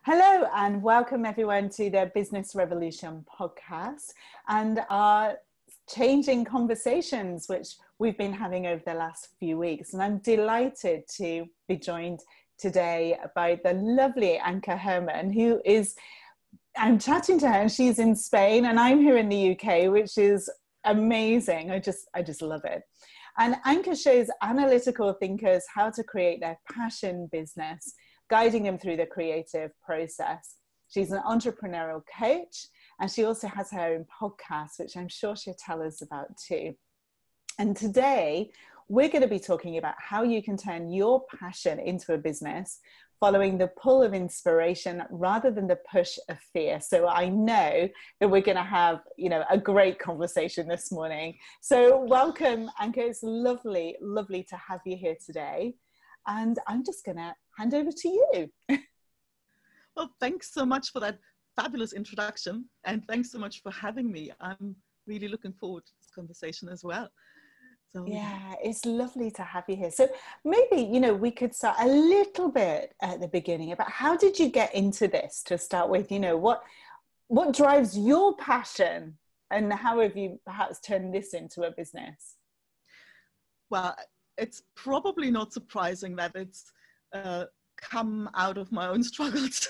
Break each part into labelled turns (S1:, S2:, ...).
S1: Hello and welcome everyone to the Business Revolution podcast and our changing conversations which we've been having over the last few weeks. And I'm delighted to be joined today by the lovely Anke Herrman, who is, I'm chatting to her and she's in Spain and I'm here in the UK, which is amazing. I just love it. And Anke shows analytical thinkers how to create their passion business, guiding them through the creative process. She's an entrepreneurial coach, and she also has her own podcast, which I'm sure she'll tell us about too. And today, we're going to be talking about how you can turn your passion into a business, following the pull of inspiration rather than the push of fear. So I know that we're going to have, a great conversation this morning. So welcome, Anke. It's lovely, lovely to have you here today. And I'm just going to hand over to you.
S2: Well, thanks so much for that fabulous introduction. And thanks so much for having me. I'm really looking forward to this conversation as well. So,
S1: yeah, it's lovely to have you here. So maybe, we could start a little bit at the beginning about how did you get into this to start with? What drives your passion and how have you perhaps turned this into a business?
S2: Well, it's probably not surprising that it's come out of my own struggles.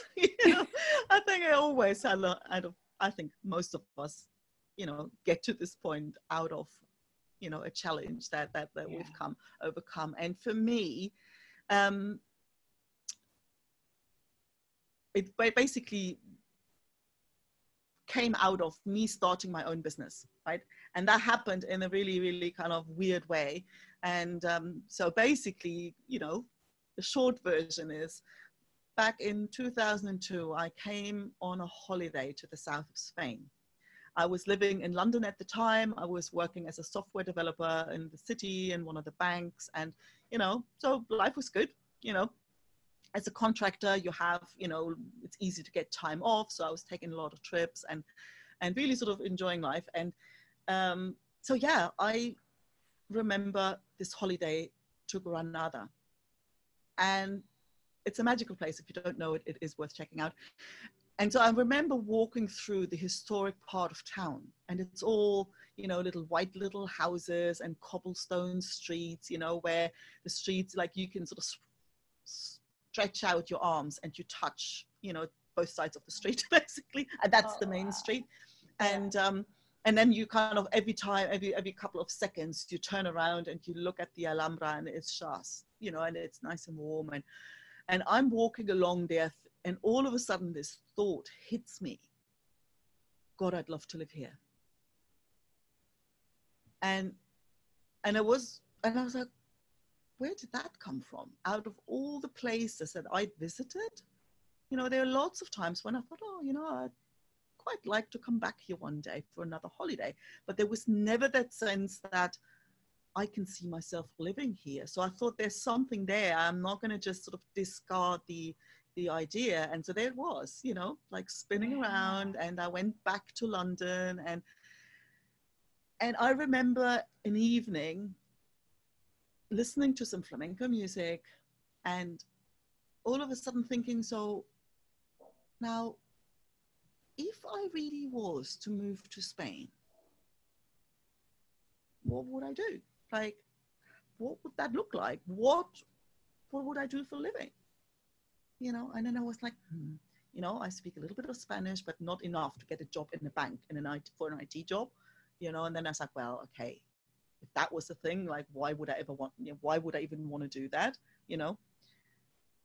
S2: I think I always had I think most of us, get to this point out of, a challenge that we've overcome. And for me, it basically came out of me starting my own business, right? And that happened in a really, really kind of weird way. And so basically, the short version is back in 2002, I came on a holiday to the south of Spain. I was living in London at the time. I was working as a software developer in the city in one of the banks. And, so life was good, As a contractor, you have, it's easy to get time off. So I was taking a lot of trips and really sort of enjoying life. And so, yeah, I remember this holiday to Granada. And it's a magical place. If you don't know it, it is worth checking out. And so I remember walking through the historic part of town, and it's all, little houses and cobblestone streets, where the streets, like you can sort of stretch out your arms and you touch, both sides of the street, basically. And that's the main street. And then you kind of every couple of seconds, you turn around and you look at the Alhambra and it's just, and it's nice and warm. And I'm walking along there and all of a sudden this thought hits me. God, I'd love to live here. And I was like, where did that come from? Out of all the places that I'd visited, there are lots of times when I thought, I'd quite like to come back here one day for another holiday. But there was never that sense that I can see myself living here. So I thought there's something there. I'm not going to just sort of discard the idea. And so there it was, like spinning around. And I went back to London and I remember an evening listening to some flamenco music and all of a sudden thinking, so now if I really was to move to Spain, what would I do? Like, what would that look like? What would I do for a living? And then I was like, I speak a little bit of Spanish, but not enough to get a job in a bank for an IT job, and then I was like, well, okay, if that was the thing, like, why would I even want to do that?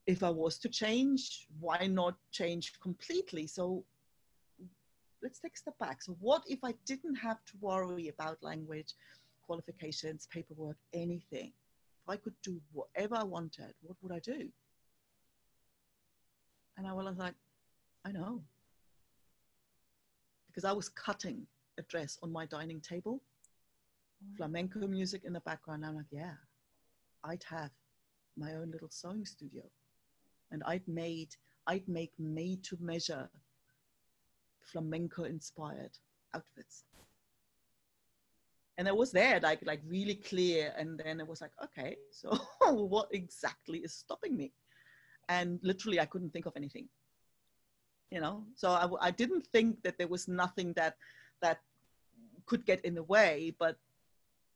S2: If I was to change, why not change completely? So let's take a step back. So what if I didn't have to worry about language, qualifications, paperwork, anything? If I could do whatever I wanted, what would I do? And I was like, I know. Because I was cutting a dress on my dining table, flamenco music in the background. I'm like, yeah, I'd have my own little sewing studio. And I'd make made to measure flamenco inspired outfits. And I was there, like really clear. And then it was like, okay, so what exactly is stopping me? And literally, I couldn't think of anything. you know. So I didn't think that there was nothing that could get in the way, but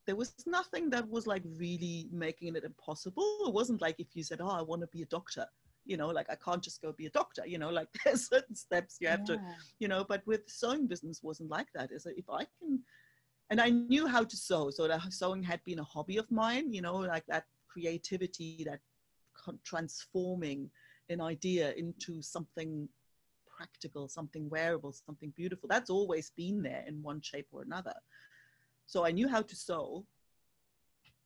S2: there was nothing that was like really making it impossible. It wasn't like if you said, oh, I want to be a doctor, you know, like I can't just go be a doctor, you know, like there's certain steps you have to, you know. But with sewing business wasn't like that. Is that if I can, and I knew how to sew, so that sewing had been a hobby of mine, you know, like that creativity, that transforming an idea into something practical, something wearable, something beautiful. That's always been there in one shape or another. So I knew how to sew.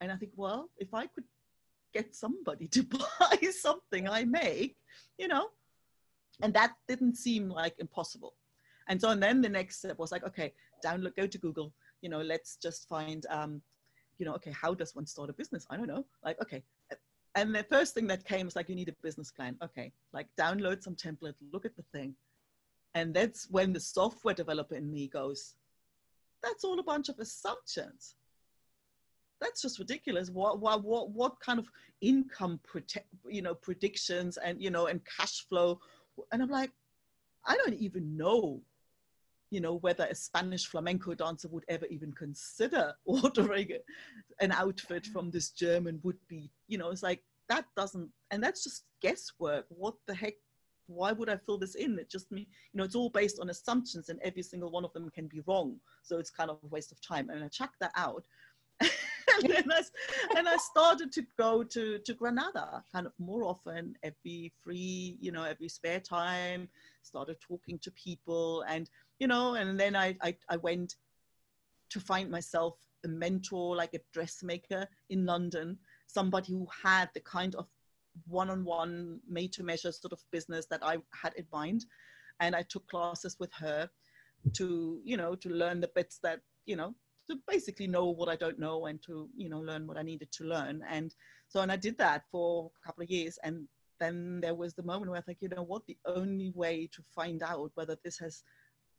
S2: And I think, well, if I could get somebody to buy something I make, you know, and that didn't seem like impossible. And so, and then the next step was like, okay, download, go to Google, you know, let's just find, you know, okay, how does one start a business? I don't know. Like, okay. And the first thing that came was like, you need a business plan. Okay, like download some template, look at the thing. And that's when the software developer in me goes, that's all a bunch of assumptions. That's just ridiculous. What kind of income, you know, predictions and, you know, and cash flow. And I'm like, I don't even know, you know, whether a Spanish flamenco dancer would ever even consider ordering an outfit from this German would be, you know, it's like, that doesn't, and that's just guesswork. What the heck? Why would I fill this in? It just me, you know, it's all based on assumptions and every single one of them can be wrong. So it's kind of a waste of time. And I checked that out. and I started to go to Granada kind of more often, every free, you know, every spare time, started talking to people. And, you know, and then I went to find myself a mentor, like a dressmaker in London, somebody who had the kind of one-on-one made-to-measure sort of business that I had in mind. And I took classes with her to, you know, to learn the bits that, you know, to basically know what I don't know and to, you know, learn what I needed to learn. And so, and I did that for a couple of years. And then there was the moment where I think, you know what, the only way to find out whether this has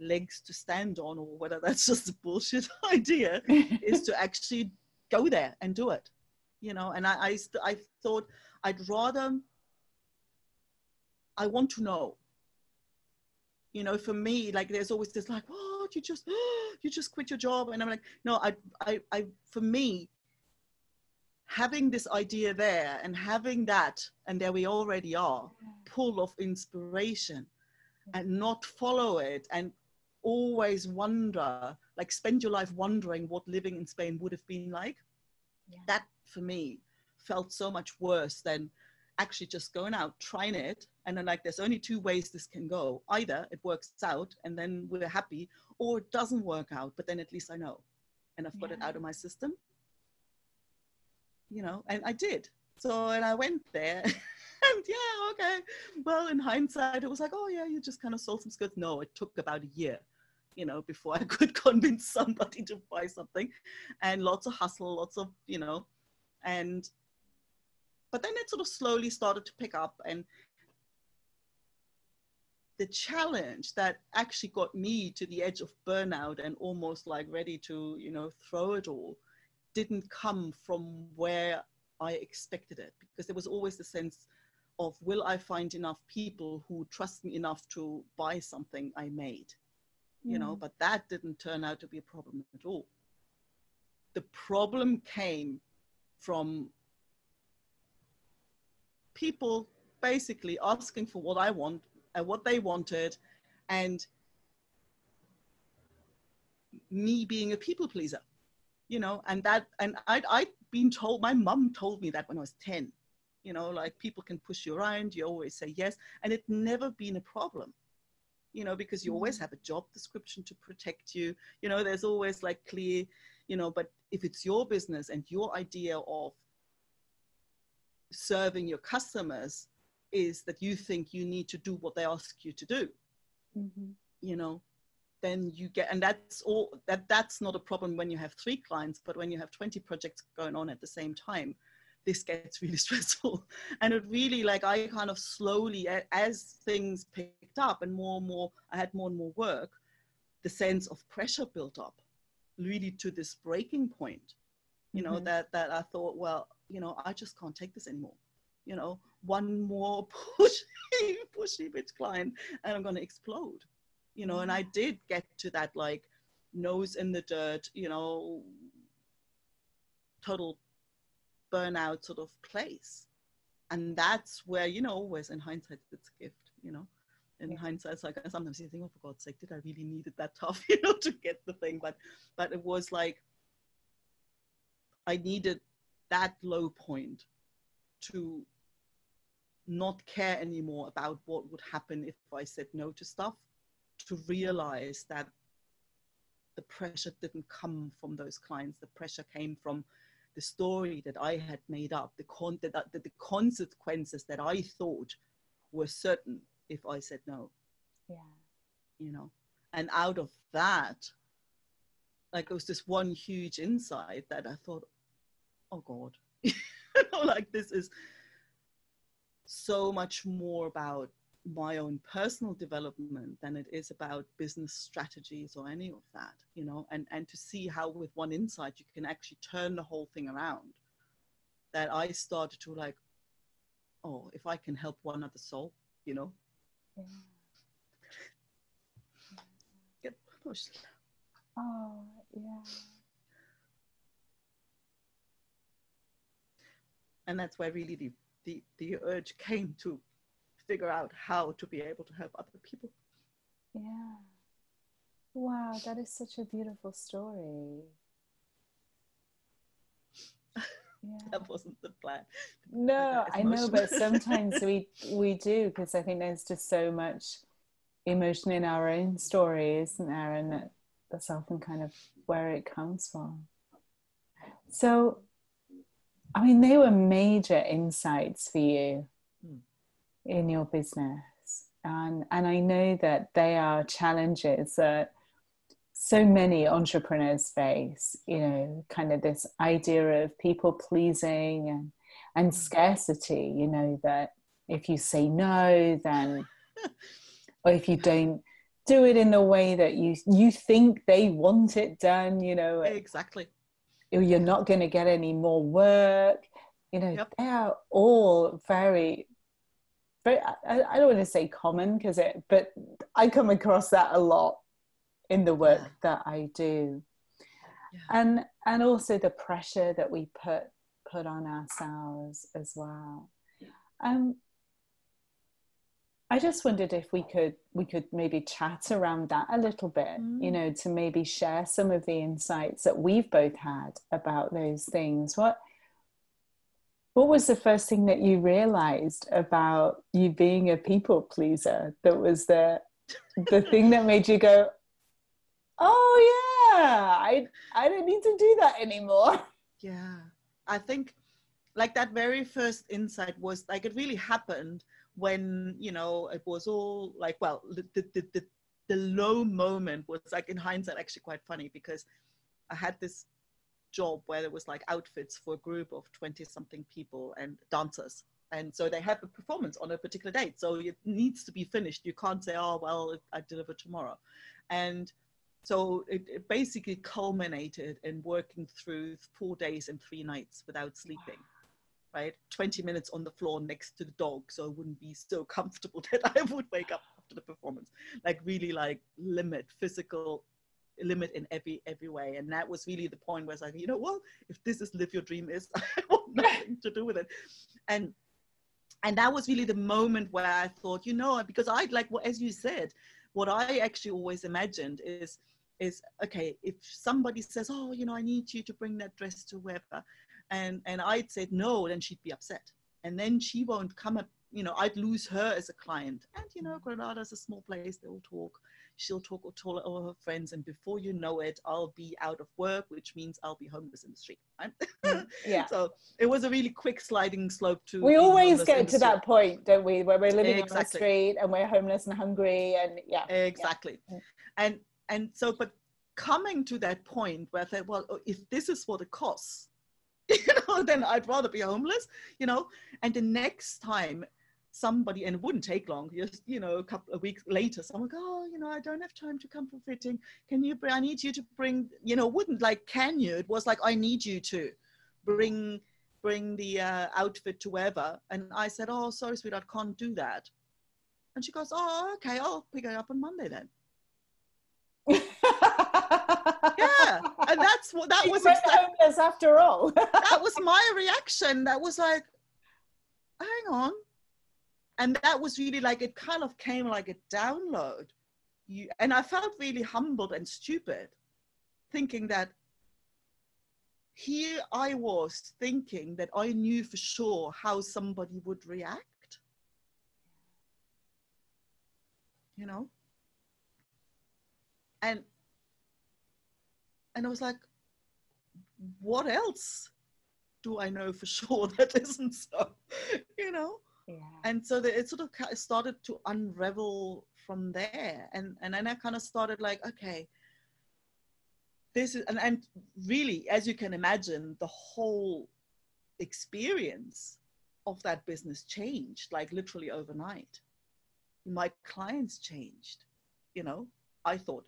S2: legs to stand on or whether that's just a bullshit idea is to actually go there and do it, you know. And I thought I'd rather, I want to know, you know. For me, like there's always this like, what, you just quit your job. And I'm like, no, I for me, having this idea there and having that, and there we already are, pull of inspiration, and not follow it and always wonder, like spend your life wondering what living in Spain would have been like. That for me felt so much worse than actually just going out, trying it. And then like, there's only two ways this can go. Either it works out and then we're happy, or it doesn't work out, but then at least I know. And I've got it out of my system, you know, and I did. So, and I went there and yeah, okay. Well, in hindsight, it was like, oh yeah, you just kind of sold some skirts. No, it took about a year, you know, before I could convince somebody to buy something, and lots of hustle, lots of, you know, and, but then it sort of slowly started to pick up. And the challenge that actually got me to the edge of burnout and almost like ready to, you know, throw it all, didn't come from where I expected it, because there was always the sense of, will I find enough people who trust me enough to buy something I made, you know, but that didn't turn out to be a problem at all. The problem came from people basically asking for what I want and what they wanted, and me being a people pleaser, you know. And that, and I'd been told, my mum told me that when I was 10, you know, like people can push you around, you always say yes, and it never been a problem, you know, because you always have a job description to protect you, you know, there's always like clear, you know. But if it's your business and your idea of serving your customers is that you think you need to do what they ask you to do, you know, then you get, and that's all, that's not a problem when you have 3 clients, but when you have 20 projects going on at the same time, this gets really stressful. And it really, like, I kind of slowly, as things picked up and more, I had more and more work, the sense of pressure built up, really to this breaking point, you know, that I thought, well, you know, I just can't take this anymore. you know, one more pushy bitch client and I'm going to explode, you know. And I did get to that like nose in the dirt, you know, total burnout sort of place. And that's where, you know, always in hindsight, it's a gift, you know. In hindsight, it's like sometimes you think, oh, for God's sake, did I really need it that tough, you know, to get the thing? But it was like, I needed that low point to not care anymore about what would happen if I said no to stuff, to realize that the pressure didn't come from those clients. The pressure came from the story that I had made up, the consequences that I thought were certain if I said no.
S1: Yeah.
S2: You know, and out of that, like, it was this one huge insight that I thought, oh God, you know, like, this is so much more about my own personal development than it is about business strategies or any of that, you know. And to see how with one insight you can actually turn the whole thing around, that I started to like, oh, if I can help one other soul, you know. Get pushed.
S1: Oh, yeah.
S2: And that's where really the urge came to figure out how to be able to help other people.
S1: Yeah. Wow, that is such a beautiful story. Yeah.
S2: That wasn't the plan.
S1: No, I know, but sometimes we do, because I think there's just so much emotion in our own story, isn't there? And that's often kind of where it comes from. So, I mean, they were major insights for you in your business. And I know that they are challenges that so many entrepreneurs face, you know, kind of this idea of people pleasing and scarcity, you know, that if you say no, then, or if you don't do it in the way that you think they want it done, you know.
S2: Exactly.
S1: You're not going to get any more work, you know.
S2: Yep.
S1: They are all very, very, I don't want to say common, but I come across that a lot in the work that I do. And also the pressure that we put on ourselves as well. I just wondered if we could maybe chat around that a little bit, you know, to maybe share some of the insights that we've both had about those things. What was the first thing that you realized about you being a people pleaser that was the thing that made you go, oh yeah, I don't need to do that anymore?
S2: Yeah, I think like that very first insight was like, it really happened when, you know, it was all like, well, the low moment was like, in hindsight, actually quite funny, because I had this job where there was like outfits for a group of 20 something people and dancers. And so they have a performance on a particular date. So it needs to be finished. You can't say, oh, well, I deliver tomorrow. And so it basically culminated in working through 4 days and 3 nights without sleeping. Right, 20 minutes on the floor next to the dog, so it wouldn't be so comfortable that I would wake up after the performance. Like, really, like, physical limit in every way. And that was really the point where I was like, you know what, if this is live your dream is, I want nothing to do with it. And that was really the moment where I thought, you know, because I, like, well, as you said, what I actually always imagined is okay, if somebody says, oh, you know, I need you to bring that dress to wherever, and I'd said no, then she'd be upset, and then she won't come up, you know, I'd lose her as a client. And, you know, Granada's a small place, she'll talk or tell all her friends, and before you know it, I'll be out of work, which means I'll be homeless in the street, right?
S1: Yeah.
S2: So it was a really quick sliding slope to,
S1: we always get to that point, don't we, where we're living on the street and we're homeless and hungry, and
S2: exactly. And so, but coming to that point where I thought, well, if this is what it costs, you know, then I'd rather be homeless, you know. And the next time somebody, and it wouldn't take long, just, you know, a couple of weeks later, someone go, oh, you know, I don't have time to come for fitting. I need you to bring, you know, wouldn't like, can you? It was like, I need you to bring bring the outfit to wherever. And I said, oh, sorry, sweetheart, can't do that. And she goes, oh, okay, I'll pick it up on Monday then. Yeah, and that was
S1: homeless after all.
S2: That was my reaction. That was like, hang on. And that was really like, it kind of came like a download. And I felt really humbled and stupid, thinking that here I was thinking that I knew for sure how somebody would react, you know? And I was like, what else do I know for sure that isn't so, you know?
S1: Yeah.
S2: And so it sort of started to unravel from there. And then I kind of started like, okay, this is, and really, as you can imagine, the whole experience of that business changed, like literally overnight. My clients changed, you know, I thought,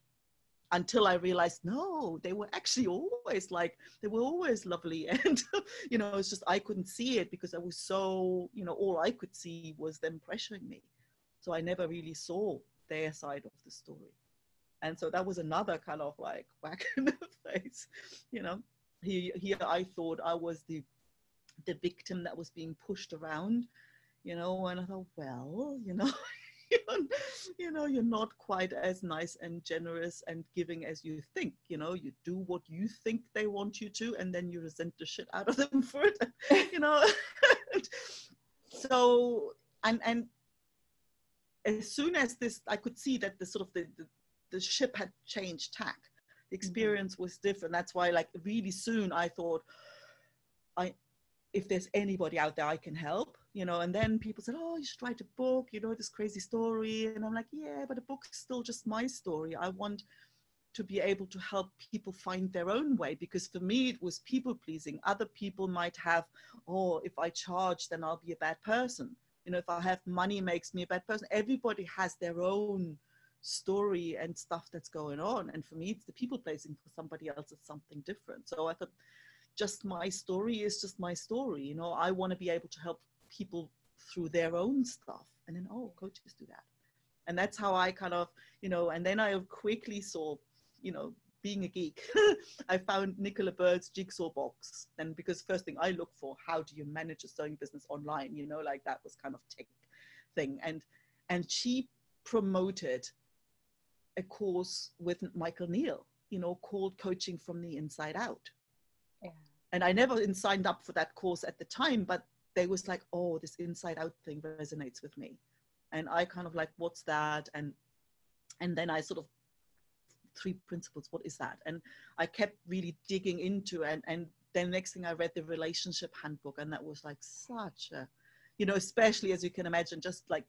S2: until I realized, no, they were actually always like, they were always lovely. And, you know, it's just, I couldn't see it because I was so, you know, all I could see was them pressuring me. So I never really saw their side of the story. And so that was another kind of like whack in the face, you know. Here I thought I was the victim that was being pushed around, you know, and I thought, well, you know, you know, you're not quite as nice and generous and giving as you think. You know, you do what you think they want you to, and then you resent the shit out of them for it, you know. So, and as soon as this, I could see that the sort of the ship had changed tack. The experience was different. That's why, like, really soon I thought, if there's anybody out there I can help, you know. And then people said, oh, you should write a book, you know, this crazy story. And I'm like, yeah, but a book's still just my story. I want to be able to help people find their own way, because for me it was people pleasing. Other people might have, oh, if I charge, then I'll be a bad person. You know, if I have money makes me a bad person. Everybody has their own story and stuff that's going on. And for me, it's the people pleasing. For somebody else, it's something different. So I thought, just my story is just my story. You know, I want to be able to help people through their own stuff. And then, oh, coaches do that. And that's how I kind of, you know, and then I quickly saw, you know, being a geek, I found Nicola Bird's jigsaw box. And because first thing I look for, how do you manage a sewing business online? You know, like that was kind of tech thing. And she promoted a course with Michael Neal, you know, called Coaching from the Inside Out. Yeah. And I never signed up for that course at the time, but they was like, oh, this inside out thing resonates with me. And I kind of like, what's that? And then I sort of, 3 principles, what is that? And I kept really digging into it. And then next thing I read the relationship handbook, and that was like such a, you know, especially as you can imagine, just like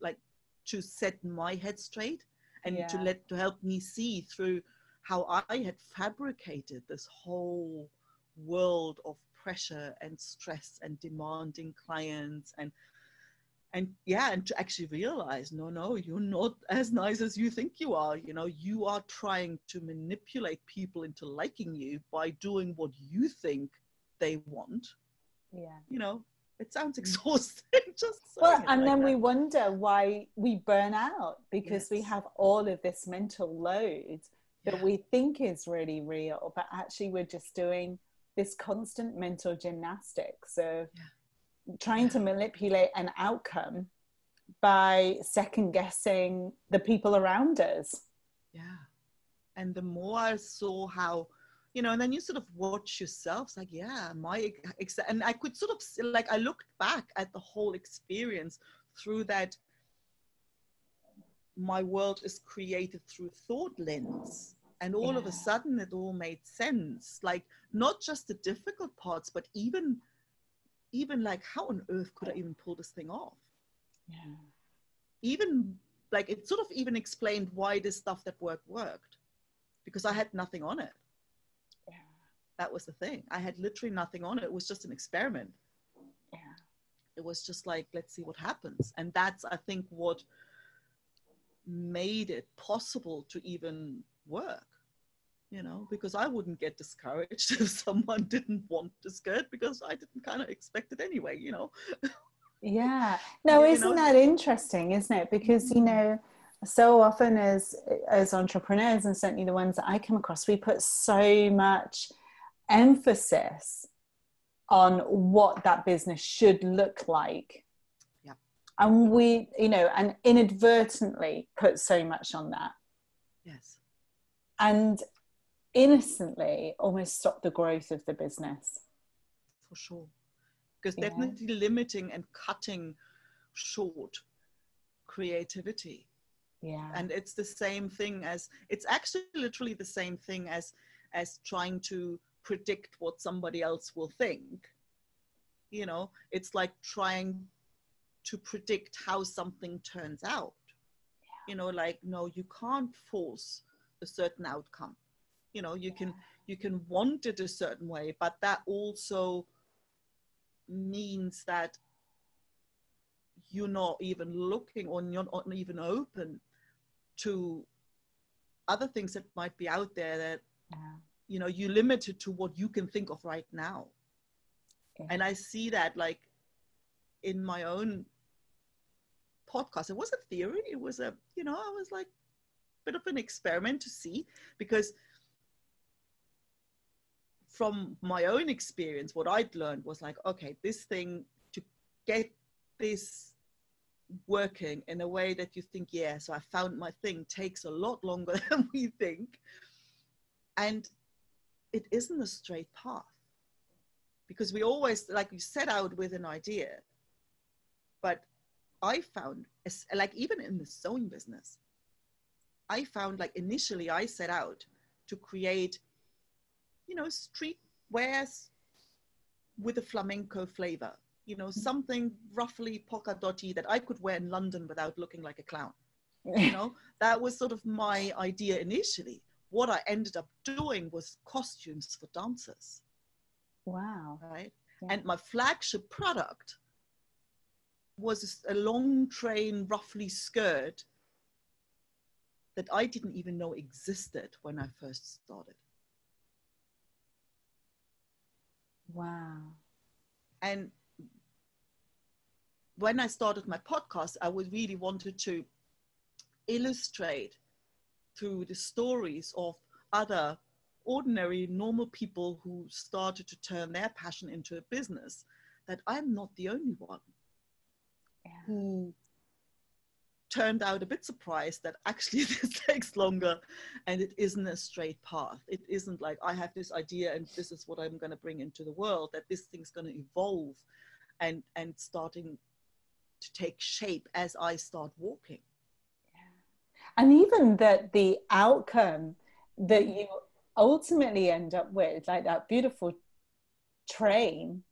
S2: like to set my head straight and to help me see through how I had fabricated this whole world of pressure and stress and demanding clients and to actually realize, no, you're not as nice as you think you are. You know, you are trying to manipulate people into liking you by doing what you think they want. Yeah. You know, it sounds exhausting.
S1: And then we wonder why we burn out, because we have all of this mental load that we think is really real, but actually we're just doing this constant mental gymnastics of trying to manipulate an outcome by second guessing the people around us.
S2: Yeah. And the more I saw how, you know, and then you sort of watch yourself, it's like, and I could sort of, like, I looked back at the whole experience through that my world is created through thought lens. And all of a sudden it all made sense. Like, not just the difficult parts, but even like, how on earth could I even pull this thing off? Yeah. Even like, it sort of even explained why this stuff that worked, because I had nothing on it. Yeah. That was the thing. I had literally nothing on it. It was just an experiment. Yeah. It was just like, let's see what happens. And that's, I think, what made it possible to even work. you know, because I wouldn't get discouraged if someone didn't want the skirt, because I didn't kind of expect it anyway, you know.
S1: Yeah. No,
S2: You
S1: isn't
S2: know.
S1: that interesting, isn't it? Because, you know, so often as entrepreneurs, and certainly the ones that I come across, we put so much emphasis on what that business should look like.
S2: Yeah.
S1: And we, you know, and inadvertently put so much on that.
S2: Yes.
S1: And innocently almost stop the growth of the business.
S2: For sure. Because
S1: Yeah.
S2: definitely limiting and cutting short creativity.
S1: Yeah.
S2: And it's the same thing as, it's actually literally the same thing as trying to predict what somebody else will think. You know, it's like trying to predict how something turns out. You know, like, no, you can't force a certain outcome. You know, you can want it a certain way, but that also means that you're not even looking, or you're not even open to other things that might be out there, that you know, you're limited to what you can think of right now. And I see that, like, in my own podcast. It was a theory, it was a, you know, I was like a bit of an experiment to see, because from my own experience, what I'd learned was like, okay, this thing, to get this working in a way that you think, yeah, so I found my thing, takes a lot longer than we think. And it isn't a straight path, because we always, like, we set out with an idea. But I found, like, even in the sewing business, I found, like, initially I set out to create, you know, street wears with a flamenco flavor, you know, something roughly polka dotty that I could wear in London without looking like a clown. You know, that was sort of my idea initially. What I ended up doing was costumes for dancers.
S1: Wow.
S2: Right.
S1: Yeah.
S2: And my flagship product was a long train, roughly skirt that I didn't even know existed when I first started.
S1: Wow.
S2: And when I started my podcast, I really wanted to illustrate through the stories of other ordinary, normal people who started to turn their passion into a business, that I'm not the only one who turned out a bit surprised that actually this takes longer and it isn't a straight path. It isn't like I have this idea and this is what I'm going to bring into the world, that this thing's going to evolve and starting to take shape as I start walking.
S1: And even that the outcome that you ultimately end up with, like that beautiful train,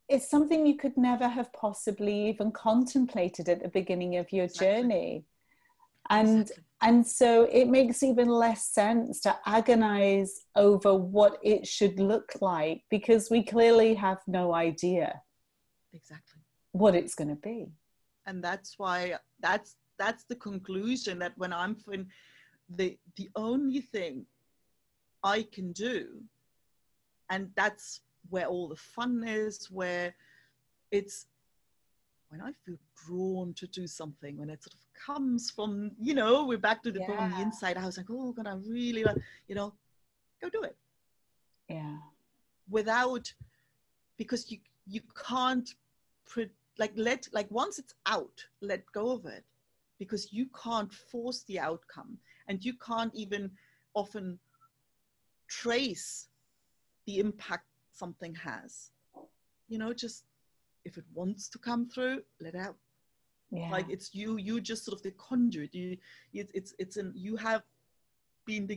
S1: it's something you could never have possibly even contemplated at the beginning of your journey. And so it makes even less sense to agonize over what it should look like, because we clearly have no idea what it's going to be.
S2: And that's why that's the conclusion, that when I'm in the only thing I can do, and that's where all the fun is, where it's when I feel drawn to do something, when it sort of comes from, you know, we're back to the from the inside. I was like, oh God, I really like, you know, go do it.
S1: Yeah.
S2: Without, because you can't once it's out, let go of it, because you can't force the outcome, and you can't even often trace the impact something has. You know, just if it wants to come through, let it out.
S1: Yeah.
S2: Like it's you just sort of the conduit. You have been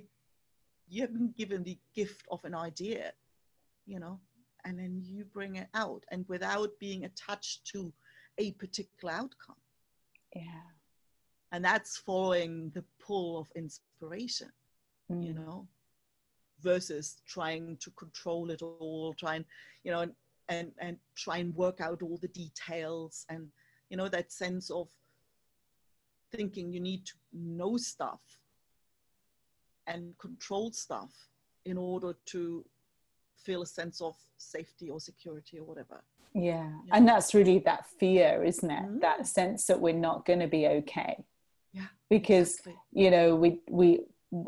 S2: given the gift of an idea, you know, and then you bring it out, and without being attached to a particular outcome.
S1: Yeah. And
S2: that's following the pull of inspiration, you know, versus trying to control it all, trying, you know, and try and work out all the details, and, you know, that sense of thinking you need to know stuff and control stuff in order to feel a sense of safety or security or whatever.
S1: Yeah. And that's really that fear, isn't it?
S2: Mm.
S1: That sense that we're not going to be okay.
S2: Yeah.
S1: Because,
S2: exactly.
S1: you know, we,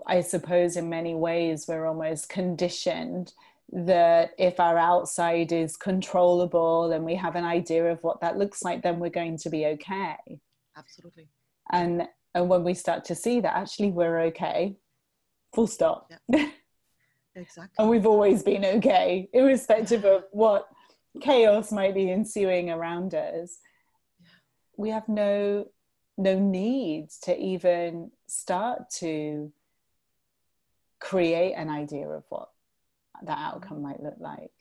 S1: I suppose in many ways we're almost conditioned that if our outside is controllable and we have an idea of what that looks like, then we're going to be okay.
S2: Absolutely.
S1: And when we start to see that actually we're okay, full stop.
S2: Yeah. Exactly.
S1: And we've always been okay, irrespective of what chaos might be ensuing around us.
S2: Yeah.
S1: We have no need to even start to create an idea of what that outcome might look like.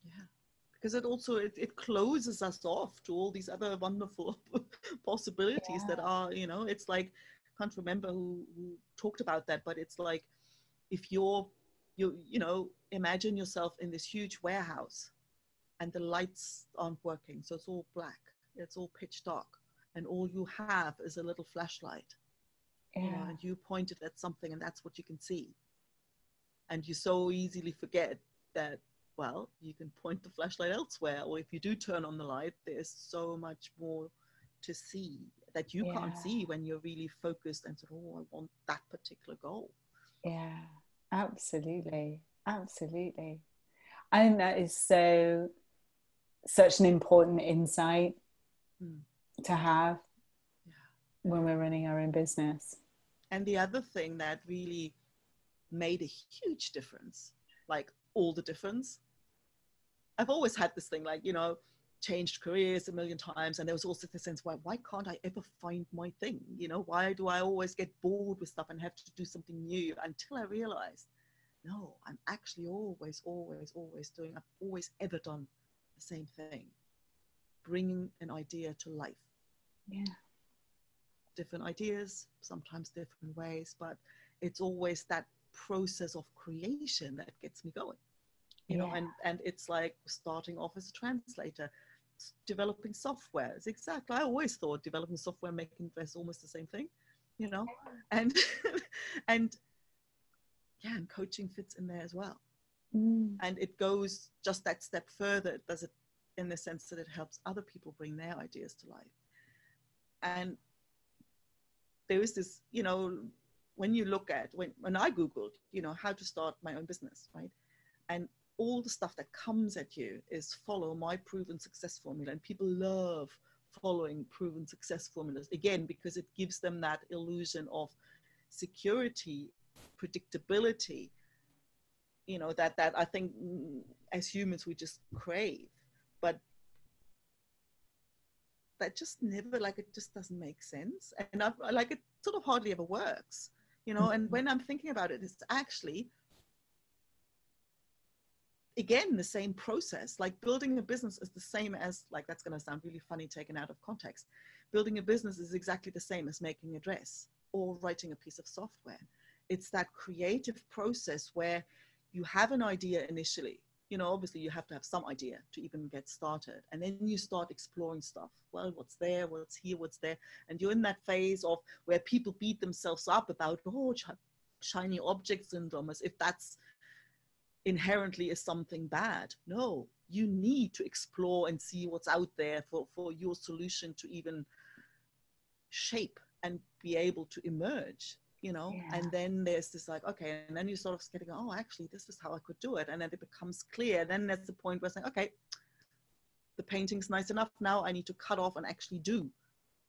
S2: Yeah, because it also it closes us off to all these other wonderful possibilities that are, you know, it's like, I can't remember who talked about that, but it's like, if you know, imagine yourself in this huge warehouse and the lights aren't working, so it's all black, it's all pitch dark, and all you have is a little flashlight, you know, and you point it at something and that's what you can see. And you so easily forget that, well, you can point the flashlight elsewhere, or if you do turn on the light, there's so much more to see that you can't see when you're really focused and sort of, oh, I want that particular goal.
S1: Yeah, absolutely. Absolutely. I think that is such an important insight to have when we're running our own business.
S2: And the other thing that really made a huge difference, like all the difference, I've always had this thing, like, you know, changed careers a million times, and there was also the sense, why can't I ever find my thing? You know, why do I always get bored with stuff and have to do something new? Until I realized, no, I'm actually always doing, I've always ever done the same thing, bringing an idea to life.
S1: Yeah.
S2: Different ideas, sometimes different ways, but it's always that process of creation that gets me going, you know. And it's like starting off as a translator, developing software. It's exactly, I always thought developing software, making dress, almost the same thing, you know. And and yeah, and coaching fits in there as well. And it goes just that step further. It does it in the sense that it helps other people bring their ideas to life. And there is this, you know, when you look at, when I Googled, you know, how to start my own business, right? And all the stuff that comes at you is follow my proven success formula. And people love following proven success formulas, again, because it gives them that illusion of security, predictability, you know, that I think as humans we just crave. But that just never, like, it just doesn't make sense. And I've, like, it sort of hardly ever works, you know. And when I'm thinking about it, it's actually, again, the same process. Like, building a business is the same as, like, that's going to sound really funny taken out of context. Building a business is exactly the same as making a dress or writing a piece of software. It's that creative process where you have an idea initially. You know, obviously you have to have some idea to even get started. And then you start exploring stuff. Well, what's there, what's here, what's there. And you're in that phase of where people beat themselves up about, oh, shiny object syndrome, as if that's inherently is something bad. No, you need to explore and see what's out there for your solution to even shape and be able to emerge, you know. And then there's this, like, okay, and then you sort of getting, oh, actually this is how I could do it. And then it becomes clear. Then there's the point where saying, okay, the painting's nice enough, now I need to cut off and actually do,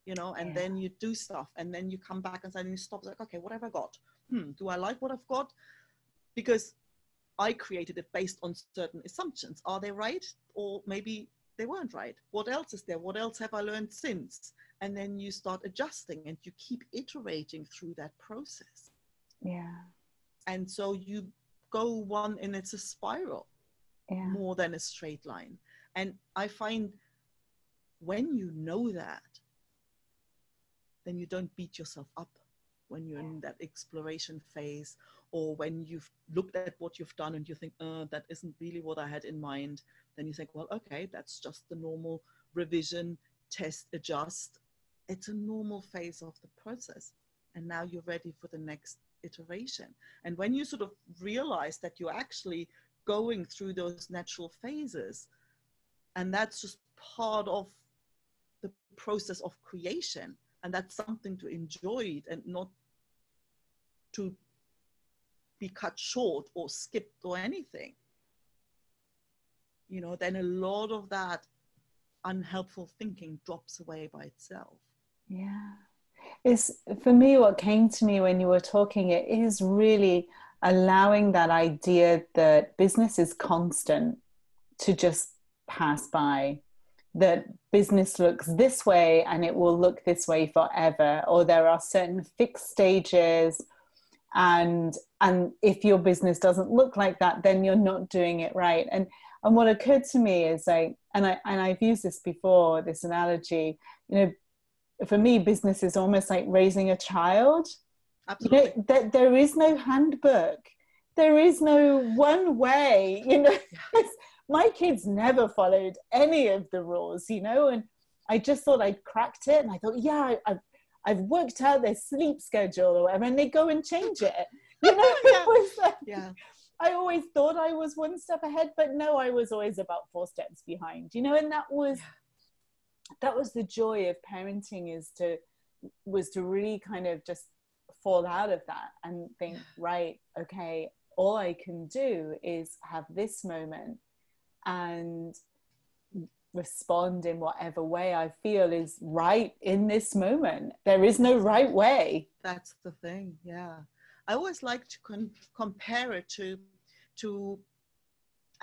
S2: you know. And then you do stuff, and then you come back and suddenly stop, like, okay, what have I got? Do I like what I've got? Because I created it based on certain assumptions. Are they right? Or maybe they weren't right. What else is there? What else have I learned since? And then you start adjusting and you keep iterating through that process.
S1: Yeah.
S2: And so you go one, and it's a spiral more than a straight line. And I find when you know that, then you don't beat yourself up when you're in that exploration phase, or when you've looked at what you've done and you think, that isn't really what I had in mind. Then you think, well, okay, that's just the normal revision, test, adjust. It's a normal phase of the process. And now you're ready for the next iteration. And when you sort of realize that you're actually going through those natural phases, and that's just part of the process of creation, and that's something to enjoy and not to be cut short or skipped or anything, you know, then a lot of that unhelpful thinking drops away by itself.
S1: Yeah. It's, for me, what came to me when you were talking, it is really allowing that idea that business is constant to just pass by, that business looks this way and it will look this way forever, or there are certain fixed stages, and if your business doesn't look like that, then you're not doing it right. And what occurred to me is like, and I've used this before, this analogy, you know, for me, business is almost like raising a child.
S2: Absolutely.
S1: You know, there is no handbook. There is no one way, you know. My kids never followed any of the rules, you know, and I just thought I'd cracked it. And I thought, yeah, I've worked out their sleep schedule or whatever, and they go and change it. You know, it was like, I always thought I was one step ahead, but no, I was always about 4 steps behind, you know, and that was the joy of parenting, was to really kind of just fall out of that and think, right, okay, all I can do is have this moment and respond in whatever way I feel is right in this moment. There is no right way.
S2: That's the thing. Yeah. I always like to compare it to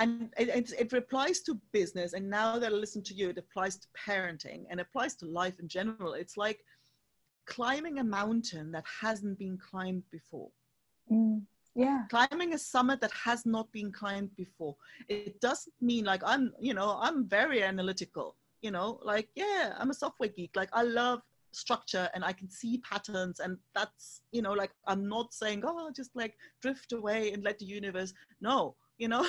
S2: and it applies to business, and now that I listen to you, it applies to parenting and applies to life in general. It's like climbing a mountain that hasn't been climbed before.
S1: Yeah.
S2: Climbing a summit that has not been climbed before. It doesn't mean like I'm very analytical, you know, like, yeah, I'm a software geek. Like I love structure and I can see patterns, and that's, you know, like I'm not saying, oh, just like drift away and let the universe. No, you know,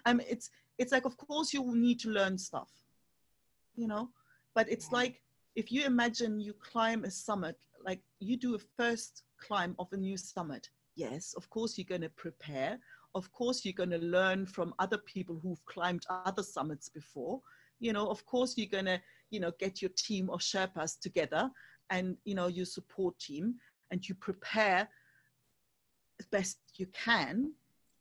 S2: it's like, of course you will need to learn stuff, you know, but it's like, if you imagine you climb a summit, like you do a first climb of a new summit. Yes, of course you're going to prepare. Of course you're going to learn from other people who've climbed other summits before. You know, of course you're going to, you know, get your team of Sherpas together and, you know, your support team, and you prepare as best you can.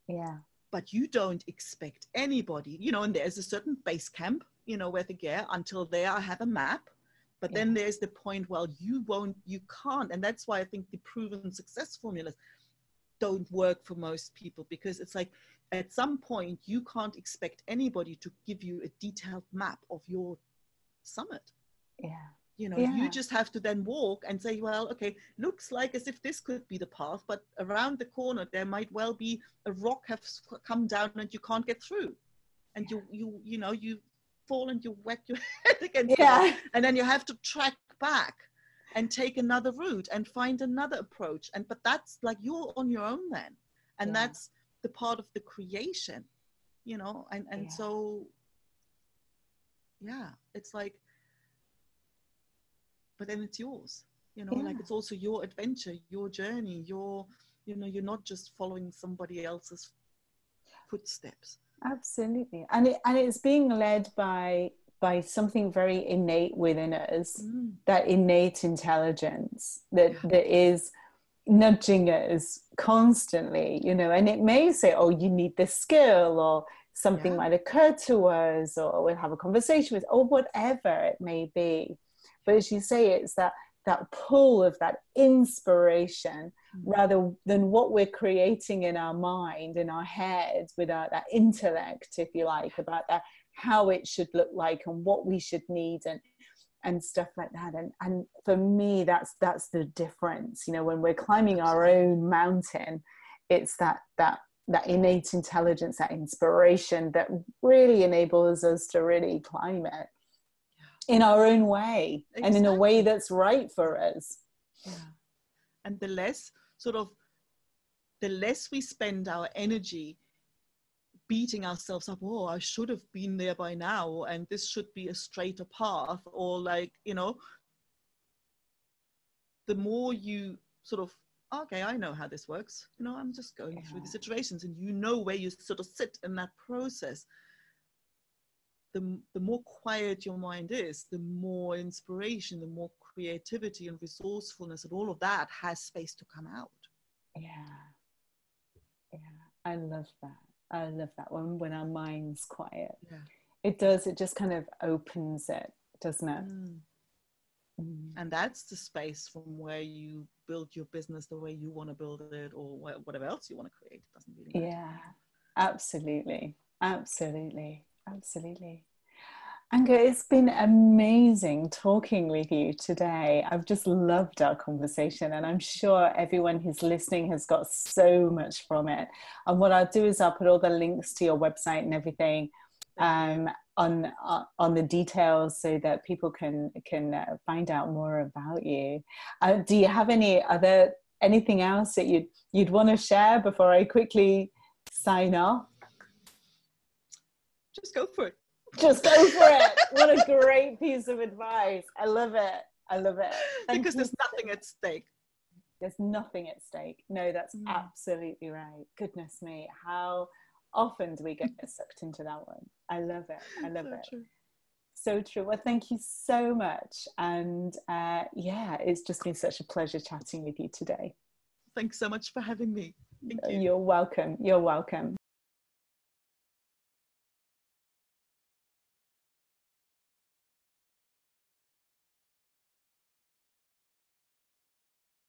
S1: Yeah.
S2: But you don't expect anybody, you know, and there's a certain base camp, you know, where they get until there I have a map. But then there's the point, well, you can't. And that's why I think the proven success formulas don't work for most people, because it's like at some point you can't expect anybody to give you a detailed map of your summit.
S1: Yeah.
S2: You know, you just have to then walk and say, well, okay, looks like as if this could be the path, but around the corner there might well be a rock has come down and you can't get through. And you know, you fall and you whack your head against it, and then you have to track back and take another route and find another approach. And but that's like you're on your own then, and that's the part of the creation, you know. And so it's like, but then it's yours, you know, like it's also your adventure, your journey, your, you know, you're not just following somebody else's footsteps.
S1: Absolutely. And it's being led by something very innate within us, that innate intelligence that is nudging us constantly, you know. And it may say, oh, you need this skill, or something might occur to us, or we'll have a conversation with, or whatever it may be. But as you say, it's that pull of that inspiration, rather than what we're creating in our mind, in our head, without that intellect, if you like, about that, how it should look like and what we should need and stuff like that. And for me, that's the difference, you know, when we're climbing our own mountain, it's that innate intelligence, that inspiration that really enables us to really climb it in our own way, and in a way that's right for us.
S2: And the less we spend our energy beating ourselves up, oh, I should have been there by now, and this should be a straighter path, or like, you know, the more you sort of okay, I know how this works. You know, I'm just going through the situations, and you know where you sort of sit in that process. The more quiet your mind is, the more inspiration, the more creativity and resourcefulness and all of that has space to come out.
S1: Yeah, I love that. I love that when our mind's quiet.
S2: Yeah.
S1: It does, it just kind of opens it, doesn't it?
S2: And that's the space from where you build your business the way you want to build it, or whatever else you want to create. It doesn't really matter.
S1: Yeah, absolutely. Absolutely. Absolutely. Anke, it's been amazing talking with you today. I've just loved our conversation, and I'm sure everyone who's listening has got so much from it. And what I'll do is I'll put all the links to your website and everything on the details, so that people can find out more about you. Do you have anything else that you'd want to share before I quickly sign off?
S2: Just go for it.
S1: Just go for it. What a great piece of advice. I love it. I love it.
S2: Because there's nothing at stake.
S1: There's nothing at stake. No, that's absolutely right. Goodness me. How often do we get sucked into that one? I love it. I love it. True. So true. Well, thank you so much. And it's just been such a pleasure chatting with you today.
S2: Thanks so much for having me. Thank you.
S1: You're welcome. You're welcome.